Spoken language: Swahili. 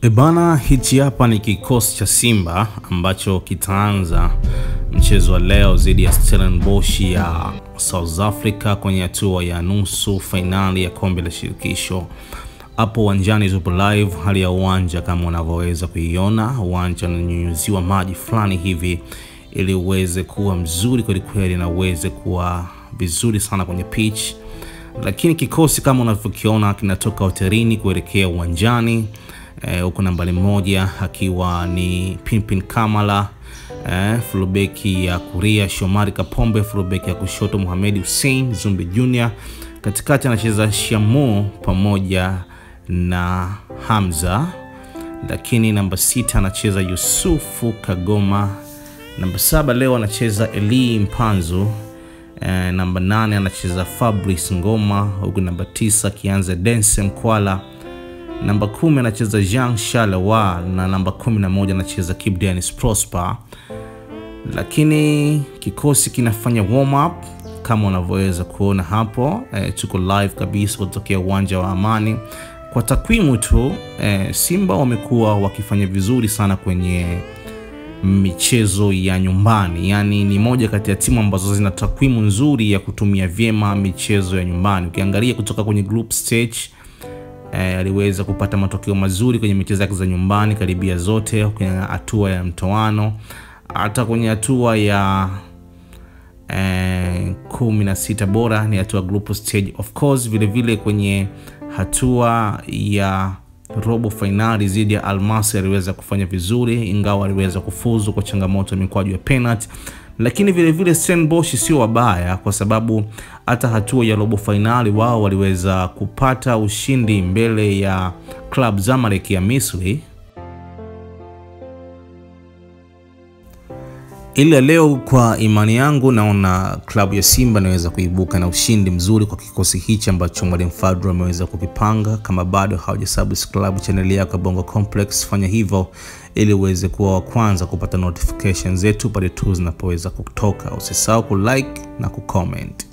Ebana, hichi hapa ni kikosi cha Simba ambacho kitaanza mchezo wa leo dhidi ya Stellenbosch ya South Africa kwenye hatua ya nusu finali ya kombe la shirikisho. Hapo uwanjani tupo live, hali ya uwanja kama unavyoweza kuiona, uwanja unanyunyuziwa maji fulani hivi ili uweze kuwa mzuri kweli kweli na uweze kuwa vizuri sana kwenye pitch. Lakini kikosi kama unavyokiona kinatoka hotelini kuelekea uwanjani. Huko nambari 1 akiwa ni Pimpin Kamala, fullbeki ya kulia Shomari Kapombe, fullbeki ya kushoto Mohamed Hussein Zumbi Junior, katikati anacheza Shamu pamoja na Hamza. Lakini namba 6 anacheza Yusufu Kagoma, namba 7 leo anacheza Eli Mpanzu, namba 8 anacheza Fabrice Ngoma, huko namba 9 kianza Dense Mkwala, namba 10 anacheza Jean Shalawa na namba 11 anacheza Kip Dennis Prosper. Lakini kikosi kinafanya warm up kama unavyoweza kuona hapo. Tuko live kabisa kutoka uwanja wa Amani. Kwa takwimu tu, Simba wamekuwa wakifanya vizuri sana kwenye michezo ya nyumbani. Yani ni moja kati ya timu ambazo zina takwimu nzuri ya kutumia vyema michezo ya nyumbani. Ukiangalia kutoka kwenye group stage, aliweza kupata matokeo mazuri kwenye michezo yake za nyumbani karibia zote, kwenye hatua ya mtoano, hata kwenye hatua ya 16 bora ni hatua group stage. Of course vile vile kwenye hatua ya robo finali dhidi ya Almasi aliweza kufanya vizuri, ingawa aliweza kufuzu kwa changamoto ya mikwaju ya penalty. Lakini vile vile Stellenbosch sio wabaya, kwa sababu hata hatua ya robo finali wao waliweza kupata ushindi mbele ya Club Zamalek ya Misri. Ila leo kwa imani yangu naona klabu ya Simba inaweza kuibuka na ushindi mzuri kwa kikosi hichi ambacho Mwalimu Fadlu ameweza kukipanga. Kama bado haujasubscribe channel yako Bongo Complex, fanya hivyo ili uweze kuwa wa kwanza kupata notifications zetu pale tu zinapoweza kutoka. Usisahau ku like na ku comment.